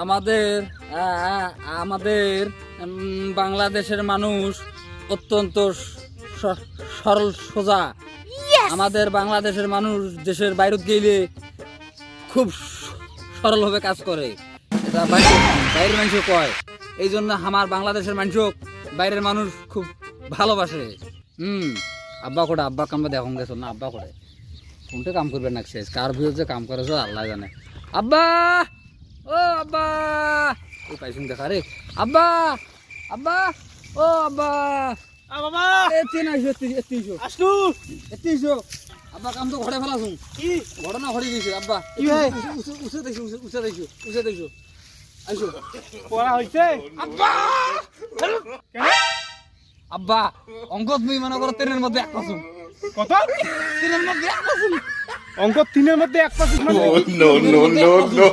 আমাদের আমাদের বাংলাদেশের মানুষ অত্যন্ত সরল সোজা। আমাদের বাংলাদেশের মানুষ দেশের বাইরে গেলে খুব সরলভাবে কাজ করে, এটা বাইরের মানুষ কয়। এই জন্য আমার বাংলাদেশের মানুষ বাইরের মানুষ খুব ভালোবাসে। আব্বা করে আব্বা কামবা দেখুন গেছো না, আব্বা করে কোনটা কাম করবে না, শেষ কার বিরুদ্ধে কাম করেছো আল্লাহ জানে। আব্বা, ও আব্বা, এই পাইছুন দেখা রে। আব্বা, আব্বা, ও আব্বা, বাবা আব্বা কাম তো ঘরে ফেলাছুন। কি ঘটনা ঘটে গেছে আব্বা। কি ভাই উঠে দেখছো আইসো পড়া হইছে আব্বা। কেন আব্বা অঙ্কত মুই মনে করো ট্রেনের মধ্যে এক পাসুন। কত ট্রেনের মধ্যে এক পাসুন। অঙ্ক 3 এর মধ্যে 1% মানে no, no, no, no.